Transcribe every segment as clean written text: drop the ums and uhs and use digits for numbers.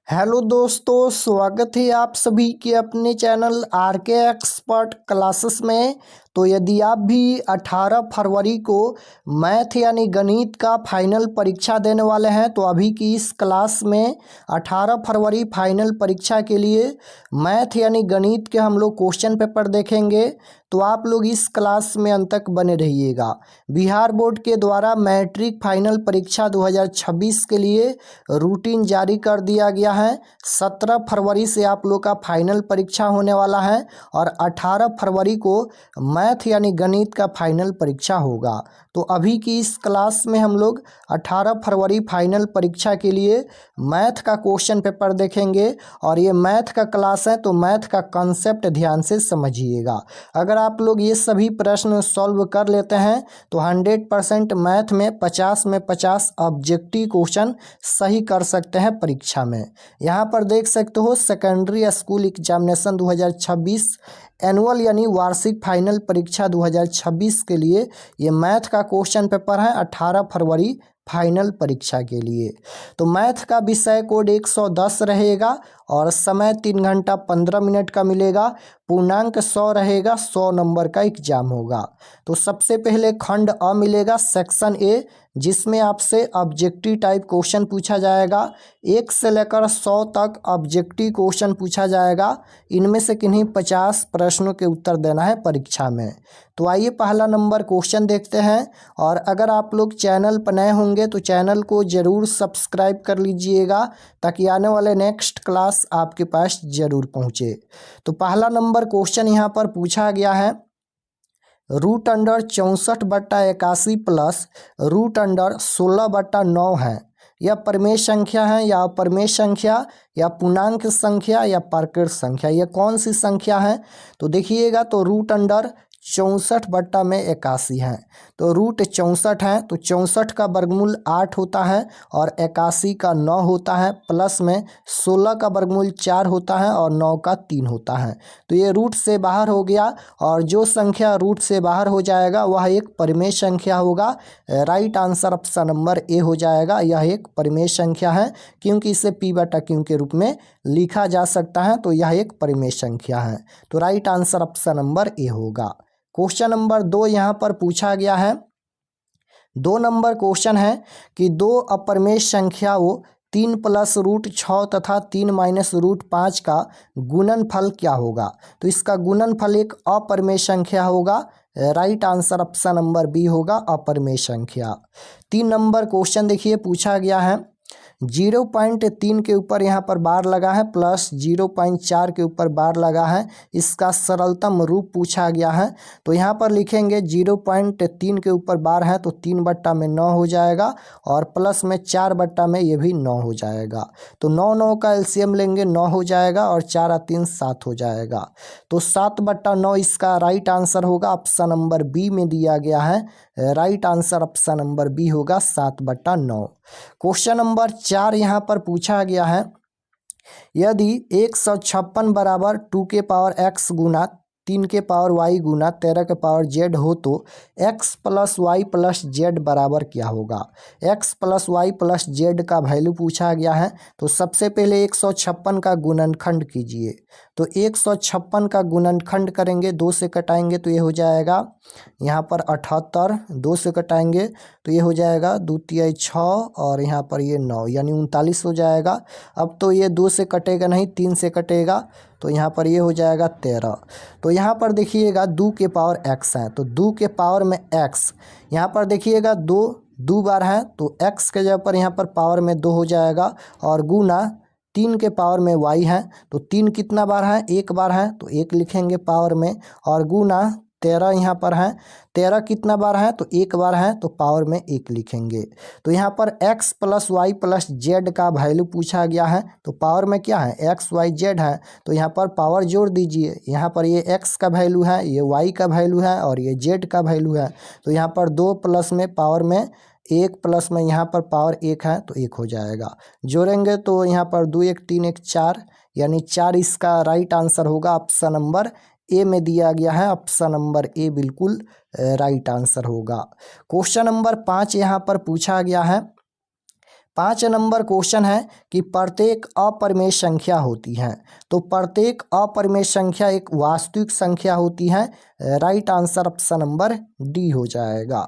Hello दोस्तों, स्वागत है आप सभी के अपने चैनल आर के एक्सपर्ट क्लासेस में। तो यदि आप भी 18 फरवरी को मैथ यानी गणित का फाइनल परीक्षा देने वाले हैं तो अभी की इस क्लास में 18 फरवरी फाइनल परीक्षा के लिए मैथ यानी गणित के हम लोग क्वेश्चन पेपर देखेंगे। तो आप लोग इस क्लास में अंत तक बने रहिएगा। बिहार बोर्ड के द्वारा मैट्रिक फाइनल परीक्षा 2026 के लिए रूटीन जारी कर दिया गया है। 17 फरवरी से आप लोग का फाइनल परीक्षा होने वाला है और 18 फरवरी को मैथ यानी गणित का फाइनल परीक्षा होगा। तो अभी की इस क्लास में हम लोग 18 फरवरी फाइनल परीक्षा के लिए मैथ का क्वेश्चन पेपर देखेंगे और ये मैथ का क्लास है तो मैथ का कॉन्सेप्ट ध्यान से समझिएगा। अगर आप लोग ये सभी प्रश्न सॉल्व कर लेते हैं तो 100% मैथ में 50 में 50 ऑब्जेक्टिव क्वेश्चन सही कर सकते हैं परीक्षा में। यहाँ पर देख सकते हो सेकेंडरी स्कूल एग्जामिनेशन 2026 एनुअल यानी वार्षिक फाइनल परीक्षा 2026 के लिए ये मैथ का क्वेश्चन पेपर है 18 फरवरी फाइनल परीक्षा के लिए। तो मैथ का विषय कोड 110 रहेगा और समय 3 घंटा 15 मिनट का मिलेगा। पूर्णांक 100 रहेगा, 100 नंबर का एग्जाम होगा। तो सबसे पहले खंड अ मिलेगा सेक्शन ए, जिसमें आपसे ऑब्जेक्टिव टाइप क्वेश्चन पूछा जाएगा। 1 से लेकर 100 तक ऑब्जेक्टिव क्वेश्चन पूछा जाएगा। इनमें से किन्हीं 50 प्रश्नों के उत्तर देना है परीक्षा में। तो आइए पहला नंबर क्वेश्चन देखते हैं। और अगर आप लोग चैनल पर नए होंगे तो चैनल को ज़रूर सब्सक्राइब कर लीजिएगा ताकि आने वाले नेक्स्ट क्लास आपके पास ज़रूर पहुँचे। तो पहला नंबर क्वेश्चन यहाँ पर पूछा गया है, root under 64/81 plus root under 16/9 है। यह परिमेय संख्या है या अपरिमेय संख्या या पूर्णांक संख्या या प्राकृत संख्या, यह कौन सी संख्या है? तो देखिएगा, तो रूट अंडर 64/81 है। तो रूट 64 है तो 64 का वर्गमूल 8 होता है और 81 का 9 होता है, प्लस में 16 का वर्गमूल 4 होता है और 9 का 3 होता है। तो ये रूट से बाहर हो गया और जो संख्या रूट से बाहर हो जाएगा वह एक परिमेय संख्या होगा। राइट आंसर ऑप्शन नंबर ए हो जाएगा। यह एक परिमेय संख्या है क्योंकि इसे p/q के रूप में लिखा जा सकता है, तो यह एक परिमेय संख्या है। तो right answer option number A होगा। क्वेश्चन नंबर 2 यहाँ पर पूछा गया है। 2 नंबर क्वेश्चन है कि दो अपरिमेय संख्याओं 3 प्लस रूट 6 तथा 3 माइनस रूट 5 का गुणनफल क्या होगा? तो इसका गुणनफल एक अपरिमेय संख्या होगा। Right answer option number B होगा, अपरिमेय संख्या। 3 नंबर क्वेश्चन देखिए पूछा गया है, 0.3 के ऊपर यहाँ पर बार लगा है प्लस 0.4 के ऊपर बार लगा है। इसका सरलतम रूप पूछा गया है। तो यहाँ पर लिखेंगे 0.3 के ऊपर बार है तो 3/9 हो जाएगा और प्लस में 4/में ये भी 9 हो जाएगा। तो 9 का एलसीएम लेंगे 9 हो जाएगा और 4 और 3 7 हो जाएगा। तो 7/9 इसका राइट आंसर होगा। ऑप्शन नंबर बी में दिया गया है। Right answer option number B होगा 7/9। क्वेश्चन नंबर 4 यहाँ पर पूछा गया है, यदि 156 बराबर 2 के पावर x गुना 3 के पावर y गुना 13 के पावर z हो तो x plus Y plus Z बराबर क्या होगा? x plus Y plus Z का वैल्यू पूछा गया है। तो सबसे पहले 156 का गुणनखंड कीजिए। तो 156 का गुणनखंड करेंगे, 2 से कटाएंगे तो ये हो जाएगा यहाँ पर 78, 2 से कटाएंगे तो ये हो जाएगा 2 तिया 6 और यहाँ पर ये 9 यानी 39 हो जाएगा। अब तो ये 2 से कटेगा नहीं, 3 से कटेगा तो यहाँ पर ये हो जाएगा 13। तो यहाँ पर देखिएगा 2 के पावर x है तो 2 के पावर में x, यहाँ पर देखिएगा 2 बार है तो x के जगह पर यहाँ पर पावर में 2 हो जाएगा और गुना 3 के पावर में y है तो 3 कितना बार है? 1 बार है तो 1 लिखेंगे पावर में और गुना 13 यहाँ पर है, 13 कितना बार है? तो 1 बार है तो पावर में 1 लिखेंगे। तो यहाँ पर x plus Y plus Z का वैल्यू पूछा गया है। तो पावर में क्या है? x y z है तो यहाँ पर पावर जोड़ दीजिए। यहाँ पर ये x का वैल्यू है, ये y का वैल्यू है और ये z का वैल्यू है। तो यहाँ पर 2 प्लस में पावर में 1 प्लस में यहाँ पर पावर 1 है तो 1 हो जाएगा। जोड़ेंगे तो यहाँ पर 2 1 3 1 4 यानी 4 इसका राइट आंसर होगा। ऑप्शन नंबर ए में दिया गया है। ऑप्शन नंबर ए बिल्कुल राइट आंसर होगा। क्वेश्चन नंबर 5 यहाँ पर पूछा गया है, 5 नंबर क्वेश्चन है कि प्रत्येक अपरिमेय संख्या होती है। तो प्रत्येक अपरिमेय संख्या एक वास्तविक संख्या होती है। Right answer option number D हो जाएगा।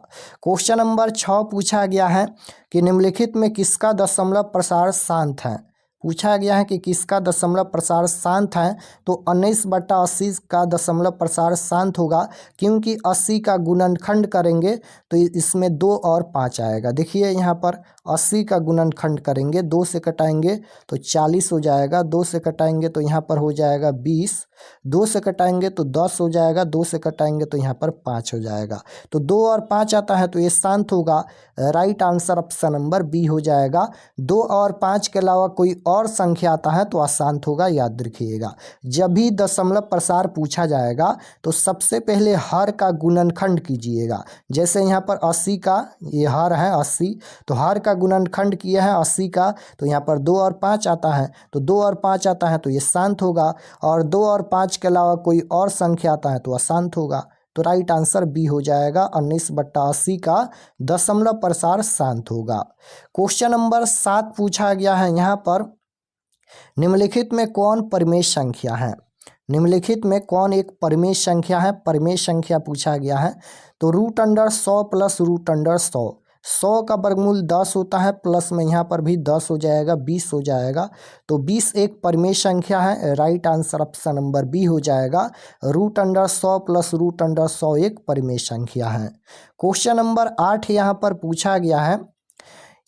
क्वेश्चन नंबर 6 पूछा गया है कि निम्नलिखित में किसका दशमलव प्रसार शांत है। पूछा गया है कि किसका दशमलव प्रसार शांत है। तो 19/80 का दशमलव प्रसार शांत होगा, क्योंकि 80 का गुणनखंड करेंगे तो इसमें 2 और 5 आएगा। देखिए यहाँ पर 80 का गुणनखंड करेंगे, 2 से कटाएंगे तो 40 हो जाएगा, 2 से कटाएंगे तो यहाँ पर हो जाएगा 20, 2 से कटाएंगे तो 10 हो जाएगा, 2 से कटाएंगे तो यहाँ पर 5 हो जाएगा। तो 2 और 5 आता है तो ये शांत होगा। Right answer option number B हो जाएगा। 2 और 5 के अलावा कोई और संख्या आता है तो अशांत होगा, याद रखिएगा। जब भी दशमलव प्रसार पूछा जाएगा तो सबसे पहले हर का गुणनखंड कीजिएगा। जैसे यहाँ पर 80 का ये हर है 80, तो हर का गुणनखंड किया है 80 का, तो यहाँ पर 2 और 5 आता है, तो 2 और 5 आता है तो ये शांत होगा। और 2 और 5 के अलावा कोई और संख्या आता है तो अशांत होगा। तो राइट आंसर बी हो जाएगा। 19/80 का दशमलव प्रसार शांत होगा। क्वेश्चन नंबर 7 पूछा गया है यहाँ पर, निम्नलिखित में कौन परिमेय संख्या है। निम्नलिखित में कौन एक परिमेय संख्या है। परिमेय संख्या पूछा गया है। तो √100 प्लस √100, 100 का वर्गमूल 10 होता है, प्लस में यहाँ पर भी 10 हो जाएगा, 20 हो जाएगा। तो 20 एक परिमेय संख्या है। Right answer option number B हो जाएगा। √100 प्लस √100 एक परिमेय संख्या है। क्वेश्चन नंबर 8 यहाँ पर पूछा गया है,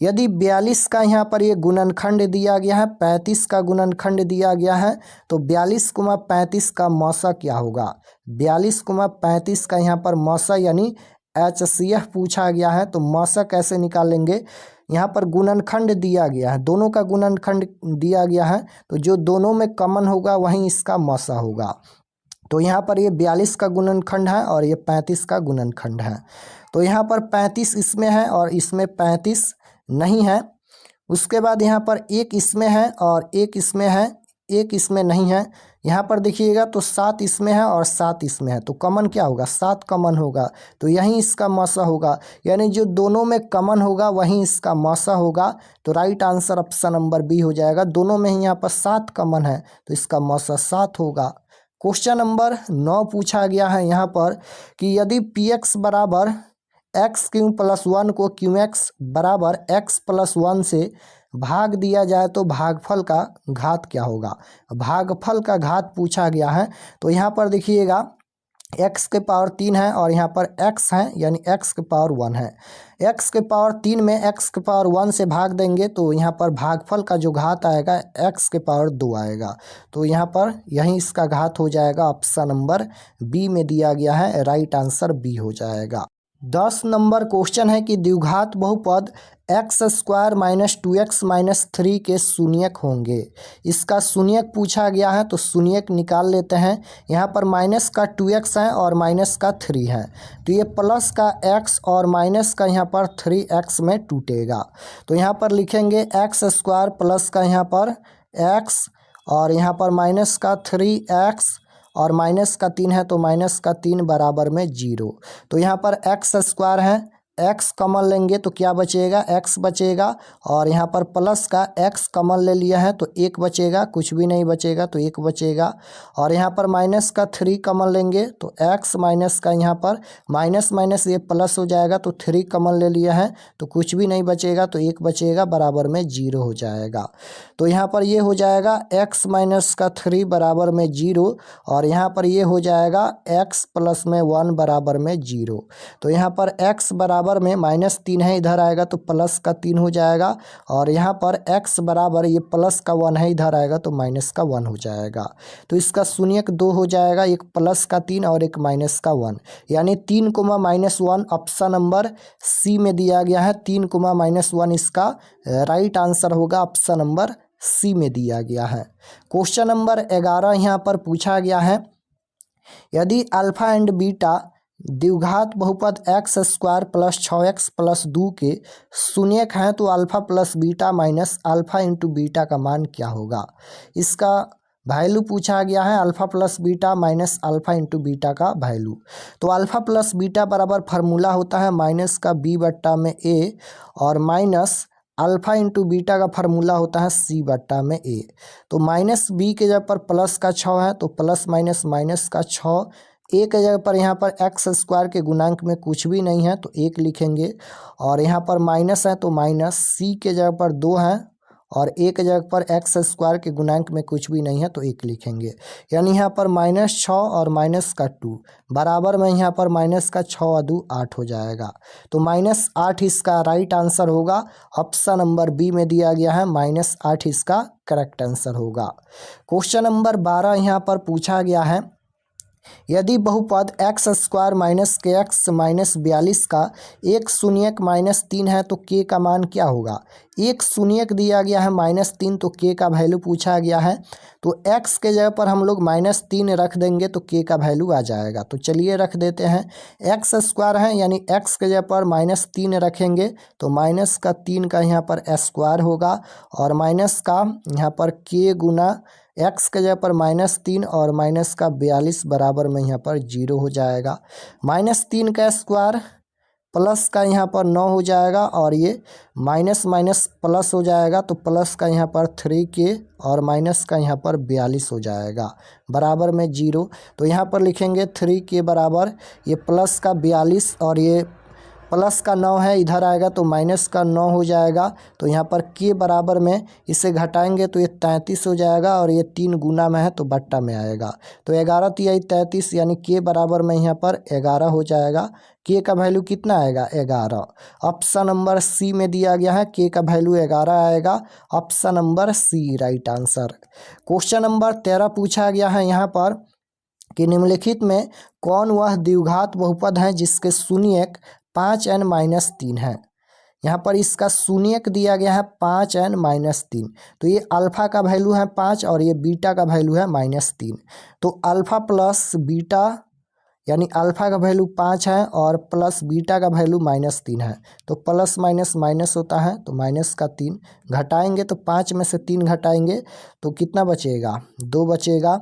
यदि 42 का यहाँ पर ये गुणनखंड दिया गया है, 35 का गुणनखंड दिया गया है, तो 42,35 का मौसा क्या होगा। 42,35 का यहाँ पर मौसा यानी HCF पूछा गया है। तो मौसा कैसे निकालेंगे। यहाँ पर गुणनखंड दिया गया है, दोनों का गुणनखंड दिया गया है, तो जो दोनों में कॉमन होगा वहीं इसका मौसा होगा। तो यहाँ पर ये 42 का गुणनखंड है और ये 35 का गुणनखंड है। तो यहाँ पर 35 इसमें है और इसमें 35 नहीं है। उसके बाद यहाँ पर एक इसमें है और एक इसमें है, एक इसमें नहीं है। यहाँ पर देखिएगा तो 7 इसमें है और 7 इसमें है, तो कॉमन क्या होगा, 7 कॉमन होगा, तो यहीं इसका मौसा होगा। यानी जो दोनों में कॉमन होगा वहीं इसका मौसा होगा। तो right answer option number B हो जाएगा। दोनों में ही यहाँ पर 7 कॉमन है तो इसका मौसा 7 होगा। क्वेश्चन नंबर 9 पूछा गया है यहाँ पर कि यदि px बराबर x³ + 1 को qx बराबर x+1 से भाग दिया जाए तो भागफल का घात क्या होगा। भागफल का घात पूछा गया है। तो यहाँ पर देखिएगा x के पावर 3 है और यहाँ पर x है यानी x के पावर 1 है। x के पावर 3 में x के पावर 1 से भाग देंगे तो यहाँ पर भागफल का जो घात आएगा x के पावर 2 आएगा। तो यहाँ पर यहीं इसका घात हो जाएगा। ऑप्शन नंबर बी में दिया गया है। राइट आंसर बी हो जाएगा। 10 नंबर क्वेश्चन है कि द्विघात बहुपद x² - 2x - 3 के शून्यक होंगे। इसका शून्यक पूछा गया है तो शून्यक निकाल लेते हैं। यहाँ पर माइनस का 2x है और माइनस का 3 है, तो ये प्लस का x और माइनस का यहाँ पर 3x में टूटेगा। तो यहाँ पर लिखेंगे x² प्लस का यहाँ पर x और यहाँ पर माइनस का 3x और माइनस का 3 है तो माइनस का 3 बराबर में 0। तो यहाँ पर x² है, x कॉमन लेंगे तो क्या बचेगा, x बचेगा। और यहाँ पर प्लस का x कॉमन ले लिया है तो 1 बचेगा, कुछ भी नहीं बचेगा तो 1 बचेगा। और यहाँ पर माइनस का 3 कॉमन लेंगे तो x माइनस का यहाँ पर माइनस माइनस ये प्लस हो जाएगा तो 3 कॉमन ले लिया है तो कुछ भी नहीं बचेगा तो 1 बचेगा, बराबर में 0 हो जाएगा। तो यहाँ पर ये हो जाएगा x माइनस का 3 बराबर में 0 और यहाँ पर ये हो जाएगा x प्लस में 1 बराबर में 0। तो यहाँ पर x बराबर में -3 है, इधर आएगा तो प्लस का 3 हो जाएगा। और यहाँ पर x बराबर ये प्लस का 1 है, इधर आएगा तो माइनस का 1 हो जाएगा। तो इसका शून्यक 2 हो जाएगा, एक प्लस का 3 और एक माइनस का 1, यानी 3,-1 ऑप्शन नंबर सी में दिया गया है। 3,-1 इसका राइट आंसर होगा। ऑप्शन नंबर सी में दिया गया है। क्वेश्चन नंबर 11 यहाँ पर पूछा गया है, यदि अल्फा एंड बीटा द्विघात बहुपद x² + 6x + 2 के शून्यक हैं तो alpha plus beta minus alpha into beta का मान क्या होगा। इसका वैल्यू पूछा गया है, alpha plus beta minus alpha into beta का वैल्यू। तो अल्फा प्लस बीटा बराबर फार्मूला होता है माइनस का b/a और माइनस अल्फा इंटू बीटा का फार्मूला होता है सी बट्टा में ए। तो माइनस बी के जगह पर प्लस का 6 है तो प्लस माइनस माइनस का 6। ए के जगह पर यहाँ पर एक्स स्क्वायर के गुणांक में कुछ भी नहीं है तो 1 लिखेंगे, और यहाँ पर माइनस है तो माइनस, सी के जगह पर 2 है और ए के जगह पर एक्स स्क्वायर के गुणांक में कुछ भी नहीं है तो 1 लिखेंगे। यानी यहाँ पर -6 और माइनस का 2 बराबर में यहाँ पर माइनस का 6 और 2 8 हो जाएगा। तो -8 इसका राइट आंसर होगा। ऑप्शन नंबर बी में दिया गया है -8 इसका करेक्ट आंसर होगा। क्वेश्चन नंबर 12 यहाँ पर पूछा गया है, यदि बहुपद एक्स स्क्वायर माइनस के एक्स माइनस 42 का एक शून्यक -3 है तो के का मान क्या होगा। एक शून्यक दिया गया है -3 तो के का वैल्यू पूछा गया है। तो एक्स के जगह पर हम लोग -3 रख देंगे तो के का वैल्यू आ जाएगा। तो चलिए रख देते हैं। एक्स स्क्वायर है यानी एक्स के जगह पर -3 रखेंगे तो माइनस का 3 का यहाँ पर स्क्वायर होगा, और माइनस का यहाँ पर के गुना एक्स के जगह पर -3 और माइनस का 42 बराबर में यहाँ पर 0 हो जाएगा। -3 का स्क्वायर प्लस का यहाँ पर 9 हो जाएगा, और ये माइनस माइनस प्लस हो जाएगा तो प्लस का यहाँ पर 3k और माइनस का यहाँ पर 42 हो जाएगा बराबर में 0। तो यहाँ पर लिखेंगे 3k बराबर ये प्लस का 42 और ये प्लस का 9 है, इधर आएगा तो माइनस का 9 हो जाएगा। तो यहाँ पर के बराबर में इसे घटाएंगे तो ये 33 हो जाएगा, और ये 3 गुना में है तो बट्टा में आएगा। तो 11 तिहाई 33 यानी के बराबर में यहाँ पर 11 हो जाएगा। के का वैल्यू कितना आएगा 11। ऑप्शन नंबर सी में दिया गया है के का वैल्यू 11 आएगा। Option number C right answer. Question number 13 पूछा गया है यहाँ पर कि निम्नलिखित में कौन वह द्विघात बहुपद है जिसके शून्यक 5n-3 है। यहाँ पर इसका शून्यक दिया गया है 5n-3। तो ये अल्फा का वैल्यू है 5 और ये बीटा का वैल्यू है -3। तो अल्फा प्लस बीटा यानी अल्फा का वैल्यू 5 है और प्लस बीटा का वैल्यू -3 है। तो प्लस माइनस माइनस होता है तो माइनस का 3 घटाएंगे तो 5 में से 3 घटाएंगे तो कितना बचेगा 2 बचेगा।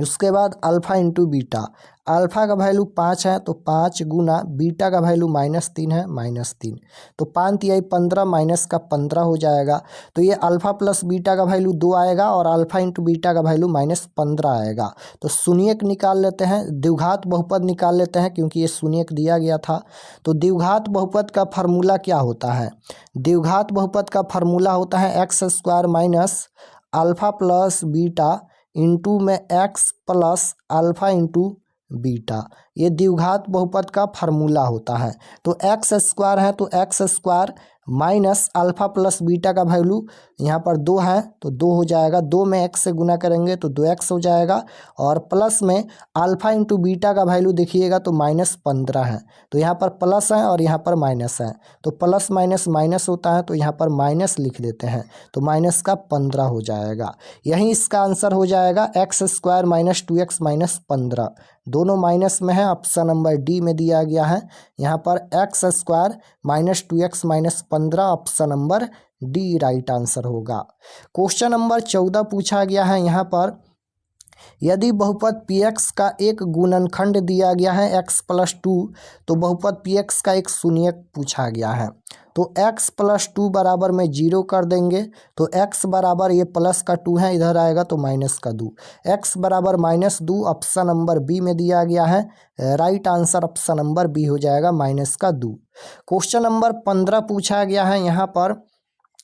उसके बाद अल्फ़ा इंटू बीटा, अल्फ़ा का वैल्यू 5 है तो 5 गुना बीटा का वैल्यू -3 है -3। तो 5 तिहाई 15 माइनस का 15 हो जाएगा। तो ये अल्फ़ा प्लस बीटा का वैल्यू 2 आएगा और अल्फ़ा इंटू बीटा का वैल्यू -15 आएगा। तो शून्यक निकाल लेते हैं, द्विघात बहुपद निकाल लेते हैं क्योंकि ये शून्यक दिया गया था। तो द्विघात बहुपद का फार्मूला क्या होता है। द्विघात बहुपद का फार्मूला होता है x square minus alpha plus beta into में x plus alpha into beta. ये द्विघात बहुपद का फार्मूला होता है। तो एक्स स्क्वायर है तो x square minus alpha plus beta का वैल्यू यहाँ पर 2 है तो 2 हो जाएगा। 2 में x से गुना करेंगे तो 2x हो जाएगा, और प्लस में अल्फ़ा इंटू बीटा का वैल्यू देखिएगा तो -15 है। तो यहाँ पर प्लस है और यहाँ पर माइनस है, तो प्लस माइनस माइनस होता है तो यहाँ पर माइनस लिख देते हैं तो माइनस का 15 हो जाएगा। यही इसका आंसर हो जाएगा x square minus 2x minus 15। दोनों माइनस में है, ऑप्शन नंबर डी में दिया गया है। यहाँ पर x square minus 2x minus 15 option number D right answer होगा। क्वेश्चन नंबर 14 पूछा गया है यहाँ पर, यदि बहुपद px का एक गुणनखंड दिया गया है x प्लस 2 तो बहुपद px का एक शून्यक पूछा गया है। तो x प्लस 2 बराबर में 0 कर देंगे तो x बराबर ये प्लस का 2 है, इधर आएगा तो माइनस का 2, x बराबर -2 ऑप्शन नंबर बी में दिया गया है। Right answer option number B हो जाएगा -2। क्वेश्चन नंबर 15 पूछा गया है यहाँ पर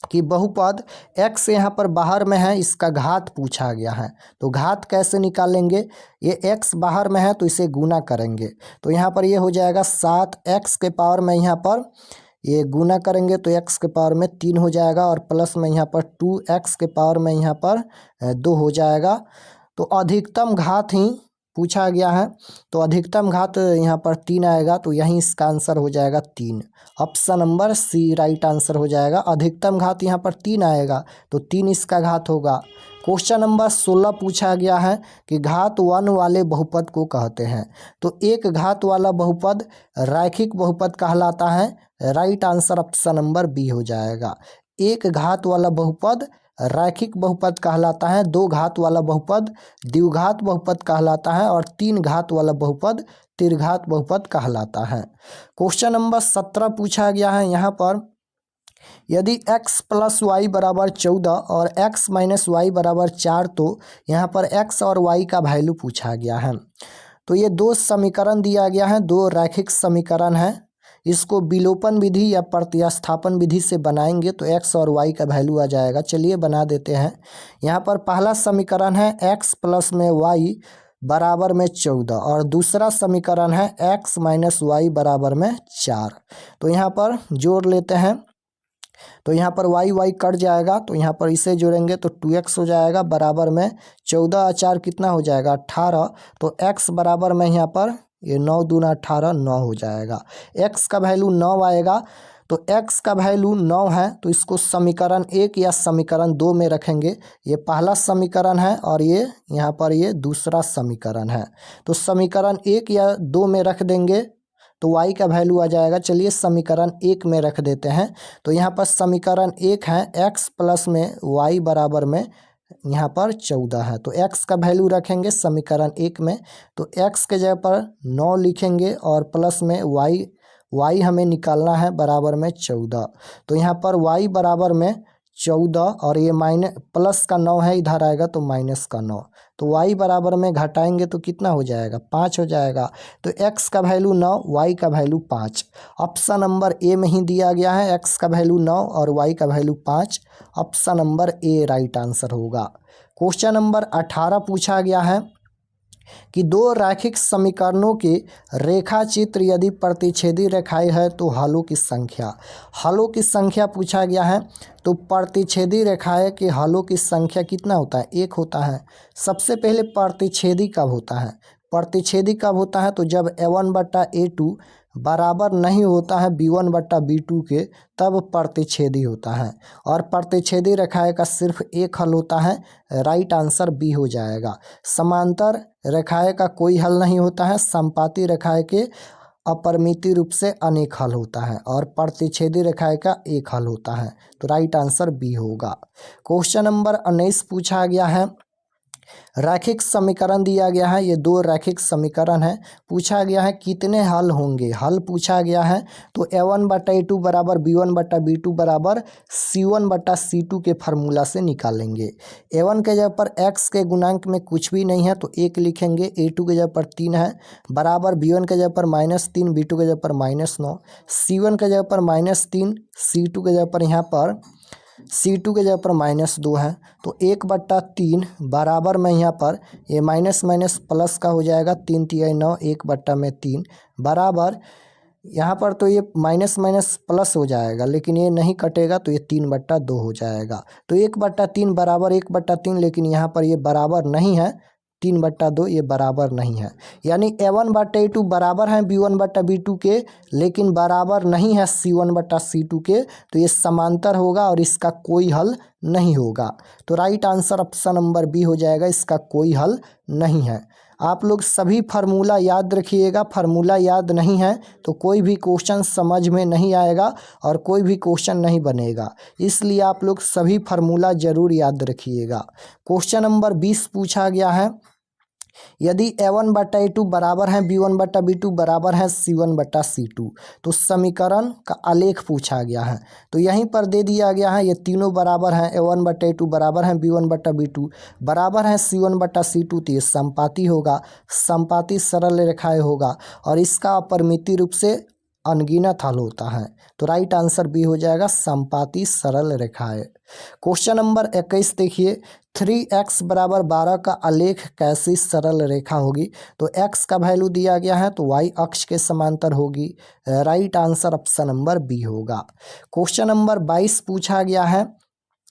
कि बहुपद x यहाँ पर बाहर में है, इसका घात पूछा गया है। तो घात कैसे निकालेंगे, ये x बाहर में है तो इसे गुना करेंगे तो यहाँ पर ये हो जाएगा 7x के पावर में यहाँ पर ये गुना करेंगे तो x के पावर में 3 हो जाएगा, और प्लस में यहाँ पर 2x के पावर में यहाँ पर 2 हो जाएगा। तो अधिकतम घात ही पूछा गया है तो अधिकतम घात यहाँ पर 3 आएगा, तो यहीं इसका आंसर हो जाएगा 3। Option number C right answer हो जाएगा। अधिकतम घात यहाँ पर 3 आएगा तो 3 इसका घात होगा। क्वेश्चन नंबर 16 पूछा गया है कि घात 1 वाले बहुपद को कहते हैं। तो एक घात वाला बहुपद रैखिक बहुपद कहलाता है। Right answer option number B हो जाएगा। एक घात वाला बहुपद रैखिक बहुपद कहलाता है, 2 घात वाला बहुपद द्विघात बहुपद कहलाता है, और 3 घात वाला बहुपद त्रिघात बहुपद कहलाता है। क्वेश्चन नंबर 17 पूछा गया है यहाँ पर यदि x प्लस वाई बराबर 14 और x माइनस वाई बराबर 4 तो यहाँ पर x और y का वैल्यू पूछा गया है। तो ये दो समीकरण दिया गया है, दो रैखिक समीकरण है। इसको विलोपन विधि या प्रतिस्थापन विधि से बनाएंगे तो x और y का वैल्यू आ जाएगा। चलिए बना देते हैं। यहाँ पर पहला समीकरण है x प्लस में y बराबर में 14 और दूसरा समीकरण है x माइनस वाई बराबर में 4। तो यहाँ पर जोड़ लेते हैं। तो यहाँ पर y y कट जाएगा, तो यहाँ पर इसे जोड़ेंगे तो 2x हो जाएगा बराबर में 14 और 4 कितना हो जाएगा 18। तो x बराबर में यहाँ पर ये 9 दूना 18 9 हो जाएगा। x का वैल्यू 9 आएगा। तो x का वैल्यू 9 है तो इसको समीकरण 1 या समीकरण 2 में रखेंगे। ये पहला समीकरण है और ये यहाँ पर ये दूसरा समीकरण है। तो समीकरण 1 या 2 में रख देंगे तो y का वैल्यू आ जाएगा। चलिए समीकरण 1 में रख देते हैं। तो यहाँ पर समीकरण 1 है x प्लस में y बराबर में यहाँ पर 14 है। तो x का वैल्यू रखेंगे समीकरण 1 में। तो x के जगह पर 9 लिखेंगे और प्लस में y हमें निकालना है बराबर में 14। तो यहाँ पर y बराबर में 14 और ये माइनस प्लस का 9 है, इधर आएगा तो माइनस का 9। तो y बराबर में घटाएंगे तो कितना हो जाएगा 5 हो जाएगा। तो x का वैल्यू 9 y का वैल्यू 5। ऑप्शन नंबर ए में ही दिया गया है, x का वैल्यू 9 और y का वैल्यू 5। ऑप्शन नंबर ए राइट आंसर होगा। क्वेश्चन नंबर 18 पूछा गया है कि दो रैखिक समीकरणों के रेखा चित्र यदि प्रतिच्छेदी रेखाएं है तो हलों की संख्या। हलों की संख्या पूछा गया है। तो प्रतिच्छेदी रेखाएं के हलों की संख्या कितना होता है 1 होता है। सबसे पहले प्रतिच्छेदी कब होता है, प्रतिच्छेदी कब होता है तो जब a1/a2 बराबर नहीं होता है b1/b2 के, तब प्रतिच्छेदी होता है। और प्रतिच्छेदी रेखाएं का सिर्फ एक हल होता है, राइट आंसर बी हो जाएगा। समांतर रेखाएं का कोई हल नहीं होता है, समपाती रेखाएं के अपरिमित रूप से अनेक हल होता है और प्रतिच्छेदी रेखाएं का एक हल होता है। तो राइट आंसर बी होगा। क्वेश्चन नंबर 19 पूछा गया है। रैखिक समीकरण दिया गया है, ये दो रैखिक समीकरण है। पूछा गया है कितने हल होंगे, हल पूछा गया है। तो a1/a2 बराबर b1/b2 बराबर c1/c2 के फार्मूला से निकालेंगे। a1 के जगह पर x के गुणांक में कुछ भी नहीं है तो 1 लिखेंगे। a2 के जगह पर 3 है बराबर b1 के जगह पर -3, b2 के जगह पर -9, c1 के जगह पर -3, c2 के जगह पर यहाँ पर c2 के जगह पर -2 है। तो 1/3 बराबर में यहाँ पर ये माइनस माइनस प्लस का हो जाएगा, 3 3 9 1/3 बराबर यहाँ पर तो ये माइनस माइनस प्लस हो जाएगा लेकिन ये नहीं कटेगा तो ये 3/2 हो जाएगा। तो 1/3 बराबर 1/3, लेकिन यहाँ पर ये बराबर नहीं है, 3/2 ये बराबर नहीं है। यानी a1/a2 बराबर है b1/b2 के लेकिन बराबर नहीं है c1/c2 के। तो ये समांतर होगा और इसका कोई हल नहीं होगा। तो right answer option number B हो जाएगा, इसका कोई हल नहीं है। आप लोग सभी फार्मूला याद रखिएगा, फार्मूला याद नहीं है तो कोई भी क्वेश्चन समझ में नहीं आएगा और कोई भी क्वेश्चन नहीं बनेगा, इसलिए आप लोग सभी फार्मूला जरूर याद रखिएगा। क्वेश्चन नंबर 20 पूछा गया है। यदि a1/a2 बराबर है b1/b2 बराबर है c1/c2 तो समीकरण का आलेख पूछा गया है। तो यहीं पर दे दिया गया है, ये तीनों बराबर हैं, a1/a2 बराबर है b1/b2 बराबर है c1/c2, तो ये समपाती होगा, समपाती सरल रेखाएं होगा और इसका अपरिमित रूप से अनगिनत हल होता है। तो राइट आंसर बी हो जाएगा, समपाती सरल रेखाएं। क्वेश्चन नंबर 21 देखिए, 3x बराबर 12 का आलेख कैसी सरल रेखा होगी। तो x का वैल्यू दिया गया है तो y अक्ष के समांतर होगी, right answer option number B होगा। क्वेश्चन नंबर 22 पूछा गया है,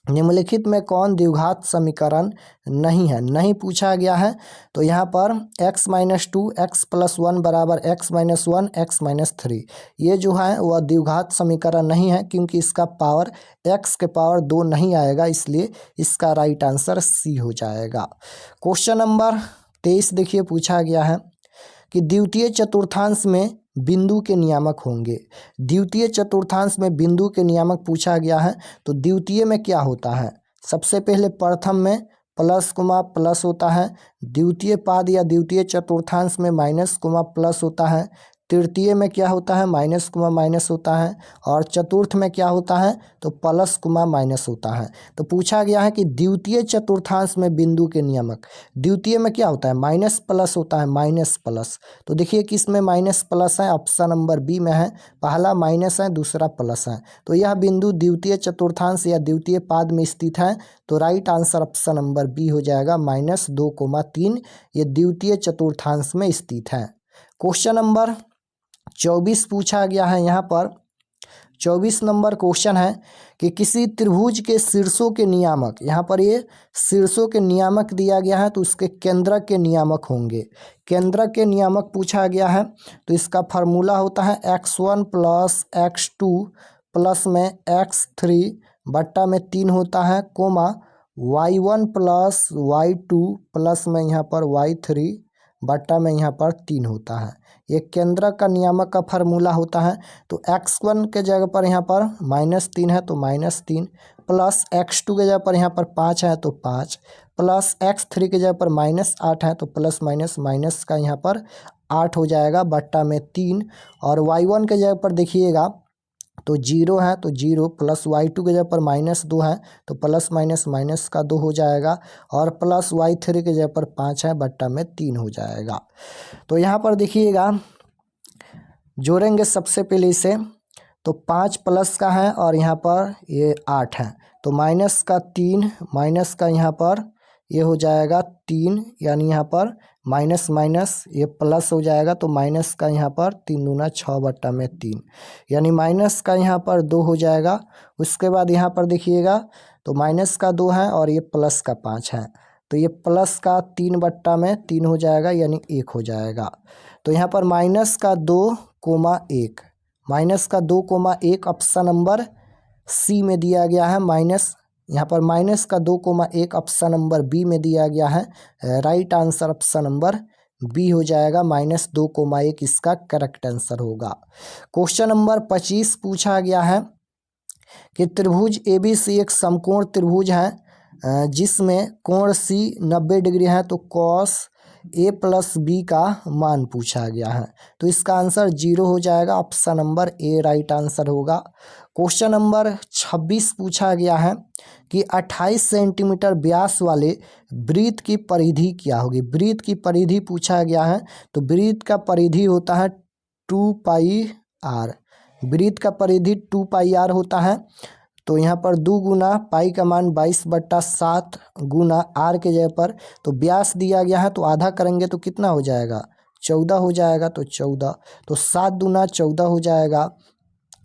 निम्नलिखित में कौन द्विघात समीकरण नहीं है, नहीं पूछा गया है। तो यहाँ पर x-2 x+1 बराबर x-1 x-3 ये जो है वह द्विघात समीकरण नहीं है क्योंकि इसका पावर x के पावर 2 नहीं आएगा, इसलिए इसका राइट आंसर सी हो जाएगा। क्वेश्चन नंबर 23 देखिए, पूछा गया है कि द्वितीय चतुर्थांश में बिंदु के नियामक होंगे। द्वितीय चतुर्थांश में बिंदु के नियामक पूछा गया है। तो द्वितीय में क्या होता है, सबसे पहले प्रथम में प्लस कोमा प्लस होता है, द्वितीय पाद या द्वितीय चतुर्थांश में माइनस कोमा प्लस होता है, तृतीय में क्या होता है, माइनस कुमा माइनस होता है, और चतुर्थ में क्या होता है, तो प्लस कुमा माइनस होता है। तो पूछा गया है कि द्वितीय चतुर्थांश में बिंदु के नियामक। द्वितीय में क्या होता है, माइनस प्लस होता है, माइनस प्लस। तो देखिए किस में माइनस प्लस है, ऑप्शन नंबर बी में है। पहला माइनस है, दूसरा प्लस है, तो यह बिंदु द्वितीय चतुर्थांश या द्वितीय पाद में स्थित है। तो right answer option number B हो जाएगा, -2,3 ये द्वितीय चतुर्थांश में स्थित है। क्वेश्चन नंबर 24 पूछा गया है। यहाँ पर 24 नंबर क्वेश्चन है कि किसी त्रिभुज के शीर्षों के नियामक, यहाँ पर ये शीर्षों के नियामक दिया गया है, तो उसके केंद्रक के नियामक होंगे। केंद्रक के नियामक पूछा गया है, तो इसका फार्मूला होता है x1 प्लस x2 प्लस में x3 बट्टा में 3 होता है, coma y1 plus y2 plus में यहाँ पर y3 बट्टा में यहाँ पर 3 होता है। ये केंद्रक का नियामक का फार्मूला होता है। तो x1 के जगह पर यहाँ पर -3 है, तो -3 प्लस x2 के जगह पर यहाँ पर 5 है, तो 5 प्लस x3 के जगह पर -8 है, तो प्लस माइनस माइनस का यहाँ पर 8 हो जाएगा बट्टा में 3, और y1 के जगह पर देखिएगा तो 0 है, तो 0 प्लस y2 के जगह पर -2 है, तो प्लस माइनस माइनस का 2 हो जाएगा, और प्लस y3 के जगह पर 5 है बट्टा में 3 हो जाएगा। तो यहाँ पर देखिएगा जोड़ेंगे सबसे पहले इसे, तो 5 प्लस का है और यहाँ पर ये 8 है, तो माइनस का 3 माइनस का यहाँ पर ये हो जाएगा 3, यानी यहाँ पर माइनस माइनस ये प्लस हो जाएगा, तो माइनस का यहाँ पर 3 दूना 6 बट्टा में 3, यानी माइनस का यहाँ पर 2 हो जाएगा। उसके बाद यहाँ पर देखिएगा तो माइनस का 2 है और ये प्लस का 5 है, तो ये प्लस का 3 बट्टा में 3 हो जाएगा, यानी 1 हो जाएगा। तो यहाँ पर -2,1 -2,1 ऑप्शन नंबर सी में दिया गया है, माइनस यहाँ पर -2,1 ऑप्शन नंबर बी में दिया गया है। Right answer option number B हो जाएगा, -2,1 इसका करेक्ट आंसर होगा। क्वेश्चन नंबर 25 पूछा गया है कि त्रिभुज ABC एक समकोण त्रिभुज है जिसमें कोण C 90 डिग्री है, तो कॉस A प्लस बी का मान पूछा गया है। तो इसका आंसर 0 हो जाएगा, ऑप्शन नंबर ए राइट आंसर होगा। क्वेश्चन नंबर 26 पूछा गया है कि 28 सेंटीमीटर व्यास वाले वृत्त की परिधि क्या होगी। वृत्त की परिधि पूछा गया है, तो वृत्त का परिधि होता है 2πr। वृत्त का परिधि 2πr होता है। तो यहाँ पर 2 गुना पाई का मान 22/7 गुना r के जगह पर, तो व्यास दिया गया है, तो आधा करेंगे तो कितना हो जाएगा, 14 हो जाएगा, तो 14, तो 7 दूना 14 हो जाएगा,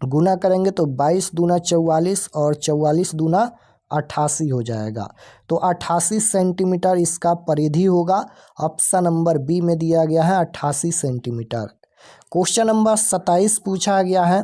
गुना करेंगे तो 22 दूना 44 और 44 दूना 88 हो जाएगा। तो 88 सेंटीमीटर इसका परिधि होगा, ऑप्शन नंबर बी में दिया गया है 88 सेंटीमीटर। क्वेश्चन नंबर 27 पूछा गया है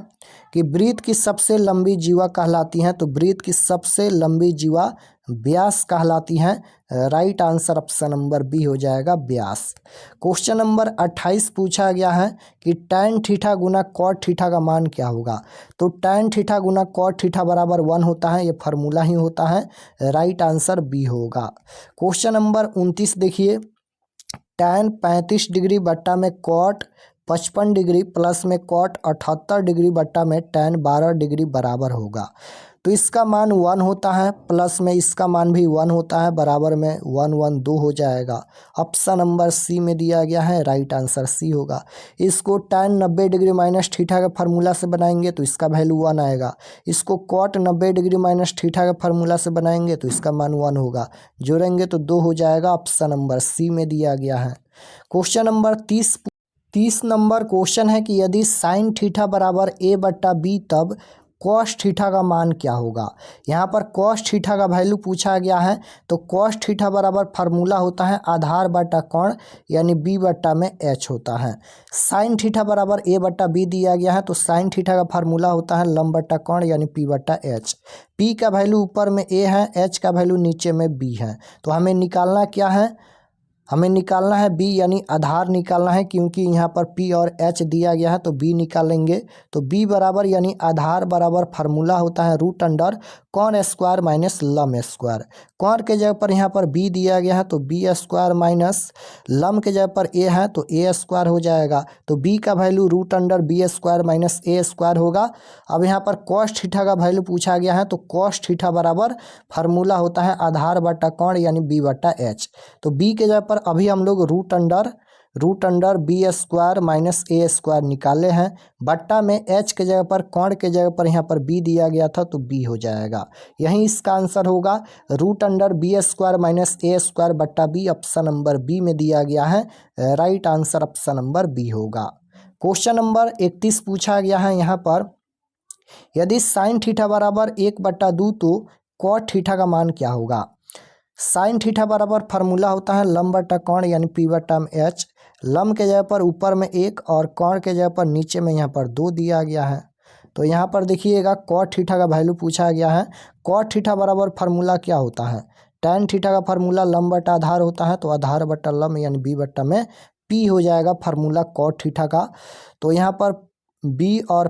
कि वृत्त की सबसे लंबी जीवा कहलाती है, तो वृत्त की सबसे लंबी जीवा व्यास कहलाती है। Right answer option number B हो जाएगा, व्यास। क्वेश्चन नंबर 28 पूछा गया है कि tan थीटा गुना cot थीटा का मान क्या होगा। तो tan थीटा गुना cot थीटा बराबर 1 होता है, ये फार्मूला ही होता है। राइट आंसर बी होगा। क्वेश्चन नंबर 29 देखिए, tan 35 डिग्री बट्टा में cot 55 डिग्री प्लस में cot 78 डिग्री बट्टा में tan 12 डिग्री बराबर होगा। तो इसका मान 1 होता है, प्लस में इसका मान भी 1 होता है, बराबर में 1 1 2 हो जाएगा। ऑप्शन नंबर सी में दिया गया है, राइट आंसर सी होगा। इसको tan 90 डिग्री माइनस थीटा के फार्मूला से बनाएंगे तो इसका वैल्यू 1 आएगा। इसको cot 90 डिग्री माइनस थीटा के फार्मूला से बनाएंगे तो इसका मान 1 होगा, जोड़ेंगे तो 2 हो जाएगा। ऑप्शन नंबर सी में दिया गया है। क्वेश्चन नंबर 30 नंबर क्वेश्चन है कि यदि साइन थीटा बराबर a/b तब कॉस थीटा का मान क्या होगा। यहाँ पर कॉस थीटा का वैल्यू पूछा गया है, तो कॉस थीटा बराबर फार्मूला होता है आधार बटा कोण, यानी b बट्टा में h होता है। साइन थीटा बराबर a/b दिया गया है, तो साइन थीटा का फार्मूला होता है लंब बटा कोण, यानी p/h। p का वैल्यू ऊपर में a है, h का वैल्यू नीचे में b है। तो हमें निकालना क्या है, हमें निकालना है b, यानी आधार निकालना है, क्योंकि यहाँ पर p और h दिया गया है, तो b निकालेंगे। तो b बराबर यानी आधार बराबर फार्मूला होता है √अंडर कोण स्क्वायर माइनस लंब स्क्वायर। कौन के जगह पर यहाँ पर बी दिया गया है तो बी स्क्वायर माइनस लम के जगह पर ए है तो ए स्क्वायर हो जाएगा। तो बी का value root under b square minus a square होगा। अब यहाँ पर कॉस थीटा का वैल्यू पूछा गया है तो कॉस थीटा बराबर फार्मूला होता है आधार बटा कोण यानी बी बटा एच। तो बी के जगह पर अभी हम लोग root under b square minus a square निकाले हैं, बट्टा में एच के जगह पर कोण के जगह पर यहाँ पर बी दिया गया था तो बी हो जाएगा। यही इसका आंसर होगा root under b square minus a square बट्टा बी। ऑप्शन नंबर बी में दिया गया है, right answer option number B होगा। क्वेश्चन नंबर 31 पूछा गया है यहाँ पर, यदि साइन थीटा बराबर 1/2 तो कॉट थीटा का मान क्या होगा। साइन थीटा बराबर फार्मूला होता है लम बटा कोण यानी पी बटा एच। लम के जगह पर ऊपर में 1 और कोण के जगह पर नीचे में यहाँ पर 2 दिया गया है। तो यहाँ पर देखिएगा कॉट थीटा का वैल्यू पूछा गया है। कॉट थीटा बराबर फार्मूला क्या होता है, टैन थीटा का फार्मूला लम बटा आधार होता है तो आधार बटा लम यानी बी बटा में पी हो जाएगा फार्मूला कॉट थीटा का। तो यहाँ पर बी और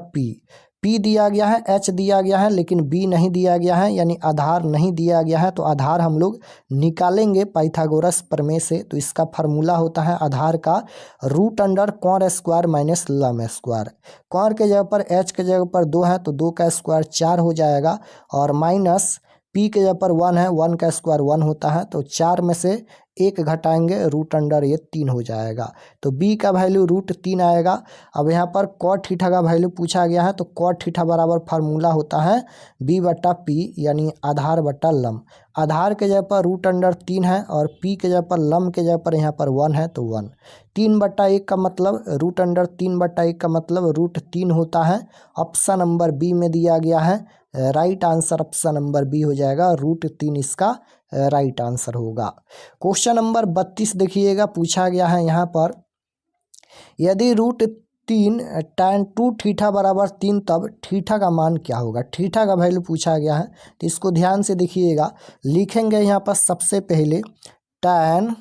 पी दिया गया है, एच दिया गया है लेकिन बी नहीं दिया गया है यानी आधार नहीं दिया गया है। तो आधार हम लोग निकालेंगे पाइथागोरस प्रमेय से। तो इसका फार्मूला होता है आधार का रूट अंडर कोण स्क्वायर माइनस लम स्क्वायर। कोण के जगह पर एच के जगह पर 2 है तो 2 का स्क्वायर 4 हो जाएगा और माइनस पी के जगह पर 1 है, 1 का स्क्वायर 1 होता है तो 4 में से 1 घटाएंगे रूट अंडर ये 3 हो जाएगा। तो बी का वैल्यू रूट 3 आएगा। अब यहाँ पर कॉट थीटा का वैल्यू पूछा गया है तो कॉट थीटा बराबर फार्मूला होता है बी बटा पी यानी आधार बटा लम। आधार के जगह पर रूट अंडर 3 है और पी के जगह पर लम के जगह पर यहाँ पर 1 है तो 1। 3/1 का मतलब रूट अंडर 3/1 का मतलब रूट 3 होता है। ऑप्शन नंबर बी में दिया गया है, right answer option number B हो जाएगा, रूट 3 इसका राइट आंसर होगा। क्वेश्चन नंबर 32 देखिएगा, पूछा गया है यहाँ पर, यदि रूट 3 tan 2 थीटा बराबर 3 तब थीटा का मान क्या होगा। थीटा का वैल्यू पूछा गया है तो इसको ध्यान से देखिएगा। लिखेंगे यहाँ पर सबसे पहले tan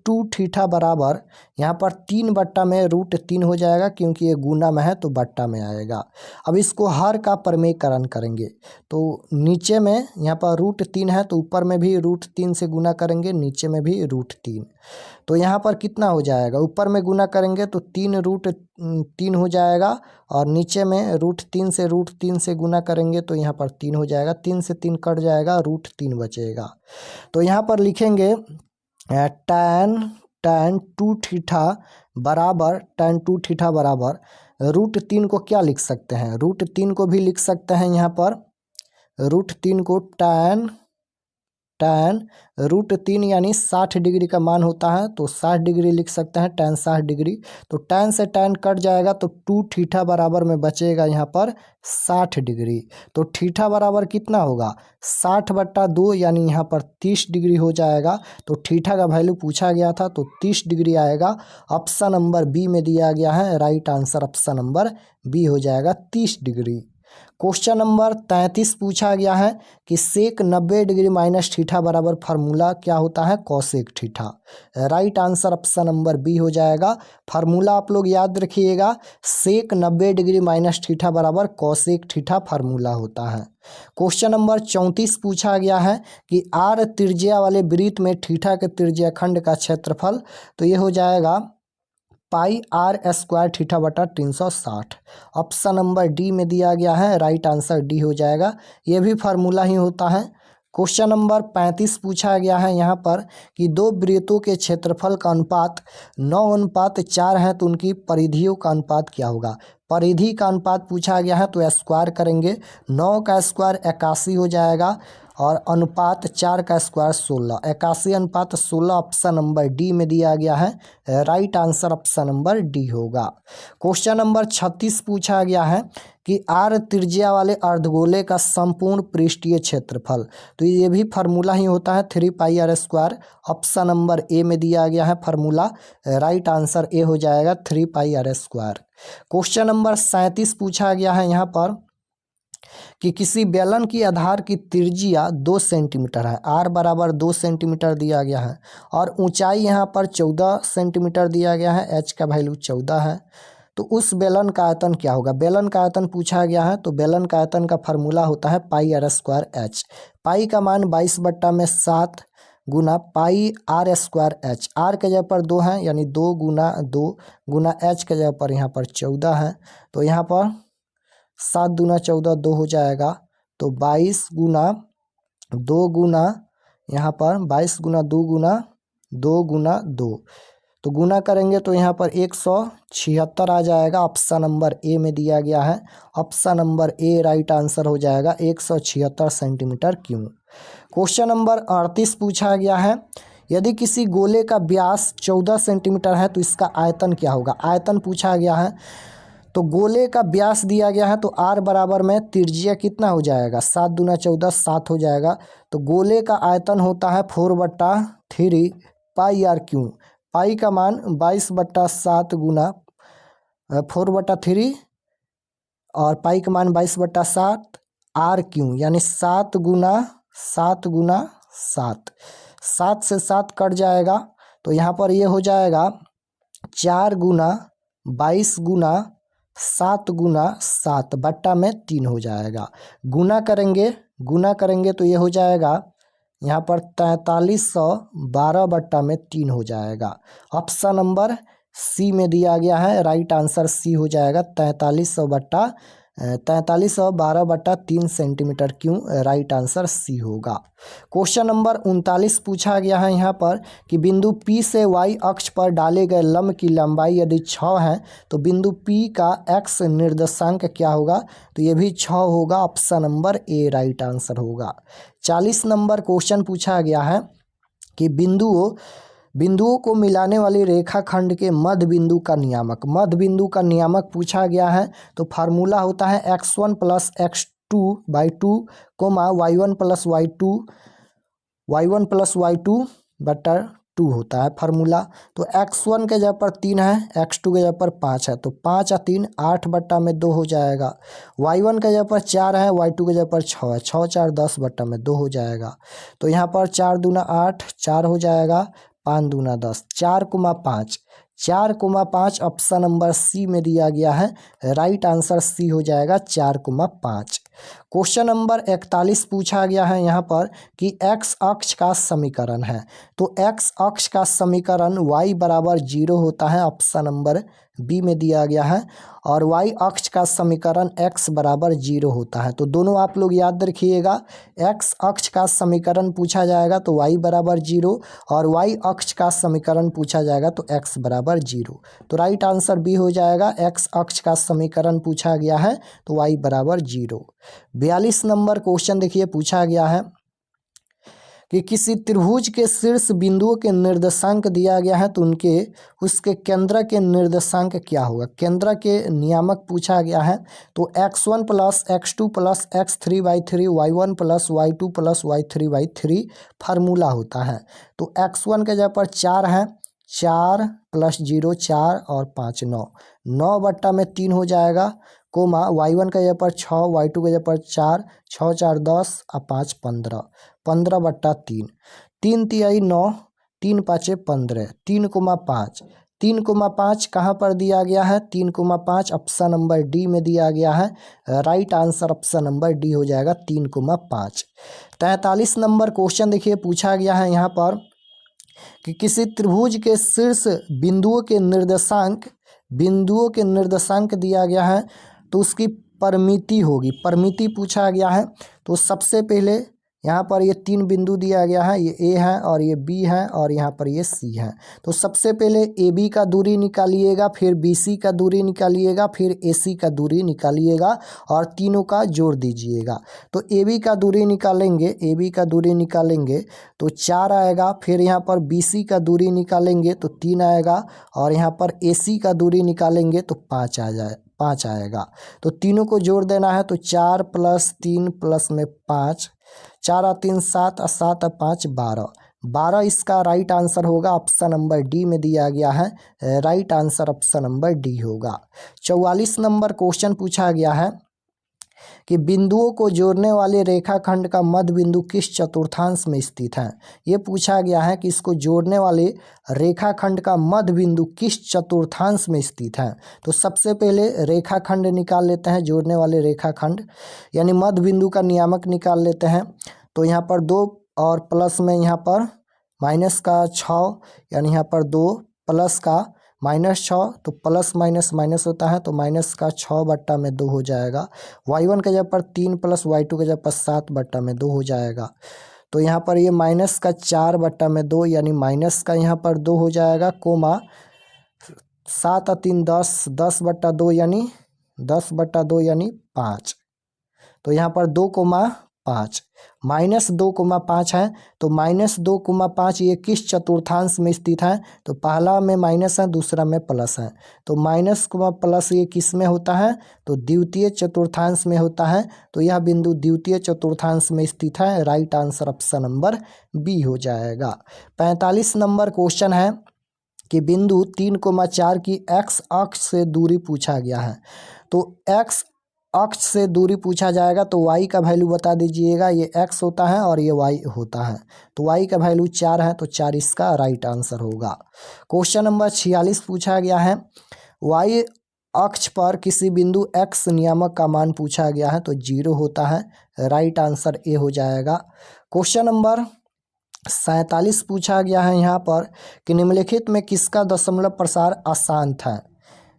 2 थीटा बराबर यहाँ पर 3 बट्टा में रूट 3 हो जाएगा क्योंकि ये गुना में है तो बट्टा में आएगा। अब इसको हर का प्रमेयकरण करेंगे तो नीचे में यहाँ पर रूट 3 है तो ऊपर में भी रूट 3 से गुना करेंगे, नीचे में भी रूट 3। तो यहाँ पर कितना हो जाएगा, ऊपर में गुना करेंगे तो 3 रूट 3 हो जाएगा और नीचे में रूट 3 से गुना करेंगे तो यहाँ पर 3 हो जाएगा। 3 से 3 कट जाएगा, रूट 3 बचेगा। तो यहाँ पर लिखेंगे tan 2 थीटा बराबर रूट 3 को क्या लिख सकते हैं, रूट 3 को भी लिख सकते हैं। यहाँ पर रूट 3 को tan रूट 3 यानी 60 डिग्री का मान होता है तो 60 डिग्री लिख सकते हैं, tan 60 डिग्री। तो tan से tan कट जाएगा तो 2 थीटा बराबर में बचेगा यहाँ पर 60 डिग्री। तो थीटा बराबर कितना होगा 60/2 यानी यहाँ पर 30 डिग्री हो जाएगा। तो थीटा का वैल्यू पूछा गया था तो 30 डिग्री आएगा। ऑप्शन नंबर बी में दिया गया है, right answer option number B हो जाएगा 30 डिग्री। क्वेश्चन नंबर 33 पूछा गया है कि सेक 90 डिग्री माइनस थीटा बराबर फार्मूला क्या होता है, cosec theta. Right answer option number B हो जाएगा। फार्मूला आप लोग याद रखिएगा, सेक 90 डिग्री माइनस थीटा बराबर कॉसेक थीटा फार्मूला होता है। क्वेश्चन नंबर 34 पूछा गया है कि आर त्रिज्या वाले वृत्त में थीटा के त्रिज्याखंड का क्षेत्रफल, तो ये हो जाएगा पाई आर स्क्वायर थीटा बटा 360। ऑप्शन नंबर डी में दिया गया है, राइट आंसर डी हो जाएगा। ये भी फार्मूला ही होता है। क्वेश्चन नंबर 35 पूछा गया है यहाँ पर कि दो वृत्तों के क्षेत्रफल का अनुपात 9:4 है तो उनकी परिधियों का अनुपात क्या होगा। परिधि का अनुपात पूछा गया है तो स्क्वायर करेंगे, 9 का स्क्वायर 81 हो जाएगा और अनुपात 4 का स्क्वायर 16, 81:16। ऑप्शन नंबर डी में दिया गया है, right answer option number D होगा। क्वेश्चन नंबर 36 पूछा गया है कि आर त्रिज्या वाले अर्धगोले का संपूर्ण पृष्ठीय क्षेत्रफल, तो ये भी फार्मूला ही होता है 3πr²। ऑप्शन नंबर ए में दिया गया है फार्मूला, राइट आंसर ए हो जाएगा 3πr²। क्वेश्चन नंबर 37 पूछा गया है यहाँ पर कि किसी बेलन की आधार की त्रिज्या 2 सेंटीमीटर है, आर बराबर 2 सेंटीमीटर दिया गया है और ऊंचाई यहाँ पर 14 सेंटीमीटर दिया गया है, एच का वैल्यू 14 है। तो उस बेलन का आयतन क्या होगा। बेलन का आयतन पूछा गया है तो बेलन का आयतन का फार्मूला होता है पाई आर स्क्वायर एच। पाई का मान 22/7 गुना पाई आर स्क्वायर एच। आर के जगह पर 2 है यानी 2 गुना 2 गुना एच के जगह पर यहाँ पर 14 है। तो यहाँ पर 7 दूना 14 2 हो जाएगा। तो 22 गुना 2 गुना यहाँ पर 22 गुना 2 गुना 2 गुना 2 तो गुना करेंगे तो यहाँ पर 176 आ जाएगा। ऑप्शन नंबर ए में दिया गया है। ऑप्शन नंबर ए राइट आंसर हो जाएगा 176 सेंटीमीटर क्यूब। क्वेश्चन नंबर 38 पूछा गया है, यदि किसी गोले का व्यास 14 सेंटीमीटर है तो इसका आयतन क्या होगा। आयतन पूछा गया है तो गोले का व्यास दिया गया है तो आर बराबर में त्रिज्या कितना हो जाएगा 7 दूना 14 7 हो जाएगा। तो गोले का आयतन होता है 4/3 पाई आर क्यूब। पाई का मान 22/7 गुना 4/3 और पाई का मान 22/7 आर क्यूब यानी 7 गुना 7 गुना 7। 7 से 7 कट जाएगा तो यहाँ पर ये हो जाएगा 4 गुना 22 गुना 7 गुना 7 बट्टा में 3 हो जाएगा। गुना करेंगे तो ये हो जाएगा यहाँ पर 4312/3 हो जाएगा। ऑप्शन नंबर सी में दिया गया है। राइट आंसर सी हो जाएगा 4312/3 centimetre cube. Right answer C होगा। क्वेश्चन नंबर 39 पूछा गया है यहाँ पर कि बिंदु P से y अक्ष पर डाले गए लंब की लंबाई यदि 6 है तो बिंदु P का x निर्देशांक क्या होगा। तो ये भी 6 होगा। ऑप्शन नंबर ए राइट आंसर होगा। 40 नंबर क्वेश्चन पूछा गया है कि बिंदुओं को मिलाने वाली रेखाखंड के मध्य बिंदु का नियामक पूछा गया है। तो फार्मूला होता है x1 + x2/2 y1 + y2/2 होता है फार्मूला। तो x1 के जगह पर 3 है, x2 के जगह पर 5 है तो 5 और 3 8/2 हो जाएगा। y1 के जगह पर 4 है, y2 के जगह पर 6 है, 6 4 10/2 हो जाएगा। तो यहाँ पर 4 दूना 8 4 हो जाएगा, 5 दूना 10 4,5 ऑप्शन नंबर सी में दिया गया है। राइट आंसर सी हो जाएगा 4,5। क्वेश्चन नंबर 41 पूछा गया है यहाँ पर कि x अक्ष का समीकरण है। तो x अक्ष का समीकरण y बराबर 0 होता है। ऑप्शन नंबर बी में दिया गया है। और y अक्ष का समीकरण x बराबर 0 होता है। तो दोनों आप लोग याद रखिएगा। x अक्ष का समीकरण पूछा जाएगा तो y बराबर 0 और y अक्ष का समीकरण पूछा जाएगा तो x बराबर 0। तो राइट आंसर बी हो जाएगा। x अक्ष का समीकरण पूछा गया है तो y बराबर 0। 42 नंबर क्वेश्चन देखिए पूछा गया है कि किसी त्रिभुज के शीर्ष बिंदुओं के निर्देशांक दिया गया है तो उसके केंद्र के निर्देशांक क्या होगा। केंद्र के नियामक पूछा गया है तो x1 + x2 + x3/3 y1 + y2 + y3/3 formula होता है। तो x1 के जगह पर 4 है, 4 + 0 4 और 5 9/3 हो जाएगा। कोमा y1 के जगह पर 6, y2 के जगह पर 4, 6 4 10 और 5 15 15/3 3 तिहाई 9 3 5 15 3,5 3,5 कहाँ पर दिया गया है। 3,5 ऑप्शन नंबर डी में दिया गया है। Right answer option number D हो जाएगा 3,5। 43 नंबर क्वेश्चन देखिए पूछा गया है यहाँ पर कि किसी त्रिभुज के शीर्ष बिंदुओं के निर्देशांक दिया गया है तो उसकी परिमिति होगी। परिमिति पूछा गया है तो सबसे पहले यहाँ पर ये 3 बिंदु दिया गया है, ये ए है और ये बी है और यहाँ पर ये सी है। तो सबसे पहले ए बी का दूरी निकालिएगा, फिर बी सी का दूरी निकालिएगा, फिर ए सी का दूरी निकालिएगा और तीनों का जोड़ दीजिएगा। तो ए बी का दूरी निकालेंगे तो 4 आएगा, फिर यहाँ पर बी सी का दूरी निकालेंगे तो 3 आएगा और यहाँ पर ए सी का दूरी निकालेंगे तो 5 आएगा। तो तीनों को जोड़ देना है तो 4 + 3 + में 5, 4 और 3 7 और 7 और 5 12 इसका राइट आंसर होगा। ऑप्शन नंबर डी में दिया गया है। Right answer option number D होगा। 44 नंबर क्वेश्चन पूछा गया है कि बिंदुओं को जोड़ने वाले रेखाखंड का मध्य बिंदु किस चतुर्थांश में स्थित है। ये पूछा गया है कि इसको जोड़ने वाले रेखाखंड का मध्य बिंदु किस चतुर्थांश में स्थित है। तो सबसे पहले रेखाखंड निकाल लेते हैं, जोड़ने वाले रेखाखंड यानी मध्य बिंदु का नियामक निकाल लेते हैं। तो यहाँ पर 2 और प्लस में यहाँ पर माइनस का 6 यानी यहाँ पर 2 प्लस का -6, तो प्लस माइनस माइनस होता है, तो माइनस का 6/2 हो जाएगा। y1 के जगह पर 3 प्लस y2 के जगह पर 7/2 हो जाएगा। तो यहाँ पर ये माइनस का 4/2 यानी माइनस का यहाँ पर 2 हो जाएगा, कोमा 7 और 3 10, 10/2 यानी 10/2 यानी 5। तो यहाँ पर 2,5 -2,5 है। तो -2,5 ये किस चतुर्थांश में स्थित है। तो पहला में माइनस है, दूसरा में प्लस है। तो माइनस को प्लस ये किस में होता है, तो द्वितीय चतुर्थांश में होता है। तो यह बिंदु द्वितीय चतुर्थांश में स्थित है। Right answer option number B हो जाएगा। 45 नंबर क्वेश्चन है कि बिंदु 3,4 की एक्स अक्ष से दूरी पूछा गया है। तो एक्स अक्ष से दूरी पूछा जाएगा, तो y का वैल्यू बता दीजिएगा। ये x होता है और ये y होता है। तो y का वैल्यू 4 है, तो 4 इसका राइट आंसर होगा। क्वेश्चन नंबर 46 पूछा गया है, y अक्ष पर किसी बिंदु x नियामक का मान पूछा गया है, तो 0 होता है। राइट आंसर ए हो जाएगा। क्वेश्चन नंबर 47 पूछा गया है यहाँ पर कि निम्नलिखित में किसका दशमलव प्रसार अशांत है।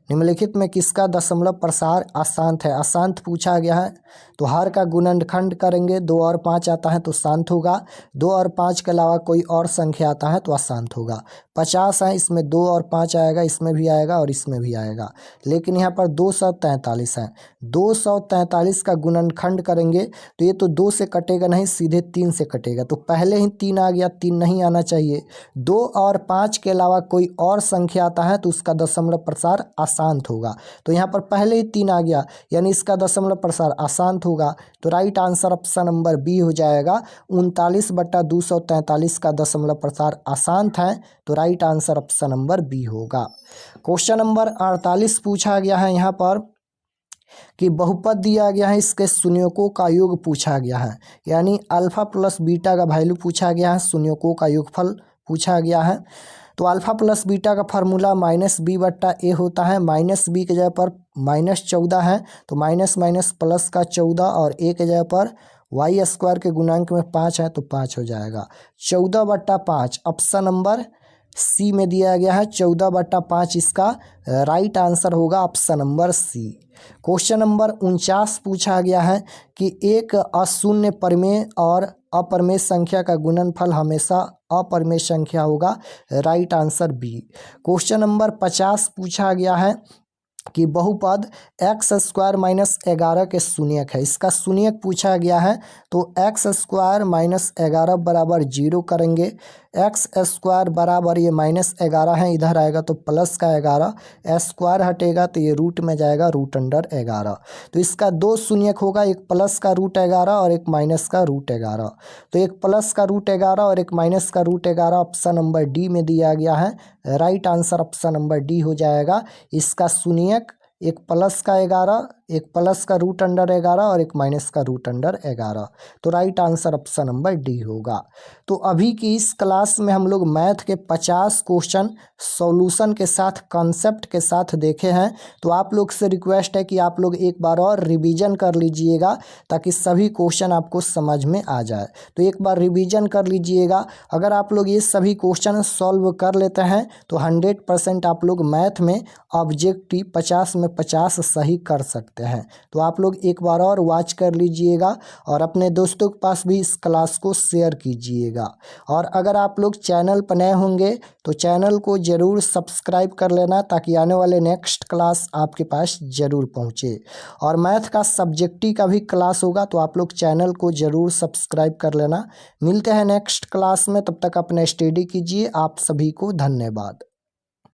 निम्नलिखित में किसका दशमलव प्रसार अशांत है। अशांत पूछा गया है, तो हर का गुणनखंड करेंगे, 2 और 5 आता है तो शांत होगा। 2 और 5 के अलावा कोई और संख्या आता है तो अशांत होगा। 50 है, इसमें 2 और 5 आएगा, इसमें भी आएगा और इसमें भी आएगा। लेकिन यहाँ पर 243 है, 243 का गुणनखंड करेंगे तो ये तो 2 से कटेगा नहीं, सीधे 3 से कटेगा। तो पहले ही 3 आ गया, 3 नहीं आना चाहिए। 2 और 5 के अलावा कोई और संख्या आता है तो उसका दशमलव प्रसार अशांत होगा। तो यहाँ पर पहले ही 3 आ गया, यानी इसका दशमलव प्रसार अशांत होगा। तो right answer option number B हो जाएगा। 39/243 का दशमलव प्रसार अशांत है, तो right answer option number B होगा। क्वेश्चन नंबर 48 पूछा गया है यहाँ पर कि बहुपद दिया गया है, इसके शून्यकों का योग पूछा गया है। यानी अल्फा प्लस बीटा का वैल्यू पूछा गया है, शून्यकों का योगफल पूछा गया है। तो अल्फा प्लस बीटा का फार्मूला -b/a होता है। -b के जगह पर -14 है, तो माइनस माइनस प्लस का 14 और a के जगह पर y² के गुणांक में 5 है तो 5 हो जाएगा। 14/5 ऑप्शन नंबर सी में दिया गया है। 14/5 इसका राइट आंसर होगा, option number C. Question number 49 पूछा गया है कि एक अशून्य परिमेय और अपरिमेय संख्या का गुणनफल हमेशा अपरिमेय संख्या होगा। Right answer B. Question number 50 पूछा गया है कि बहुपद x² - 11 के शून्यक है। इसका शून्यक पूछा गया है, तो x² - 11 बराबर 0 करेंगे। x² बराबर ये -11 है, इधर आएगा तो प्लस का 11, स्क्वायर हटेगा तो ये रूट में जाएगा, √11। तो इसका 2 शून्यक होगा, एक प्लस का √11 और एक माइनस का √11। तो एक प्लस का √11 और एक माइनस का √11 ऑप्शन नंबर डी में दिया गया है। Right answer option number D हो जाएगा। इसका शून्यक एक प्लस का 11, एक प्लस का √11 और एक माइनस का √11। तो right answer option number D होगा। तो अभी की इस क्लास में हम लोग मैथ के 50 क्वेश्चन सॉल्यूशन के साथ, कॉन्सेप्ट के साथ देखे हैं। तो आप लोग से रिक्वेस्ट है कि आप लोग एक बार और रिवीजन कर लीजिएगा, ताकि सभी क्वेश्चन आपको समझ में आ जाए। तो एक बार रिवीजन कर लीजिएगा। अगर आप लोग ये सभी क्वेश्चन सॉल्व कर लेते हैं तो 100% आप लोग मैथ में ऑब्जेक्टिव 50 में 50 सही कर सकते हैं। तो आप लोग एक बार और वॉच कर लीजिएगा और अपने दोस्तों के पास भी इस क्लास को शेयर कीजिएगा। और अगर आप लोग चैनल पर नए होंगे तो चैनल को ज़रूर सब्सक्राइब कर लेना, ताकि आने वाले नेक्स्ट क्लास आपके पास ज़रूर पहुँचे। और मैथ का सब्जेक्टिव का भी क्लास होगा, तो आप लोग चैनल को ज़रूर सब्सक्राइब कर लेना। मिलते हैं नेक्स्ट क्लास में, तब तक अपना स्टडी कीजिए। आप सभी को धन्यवाद।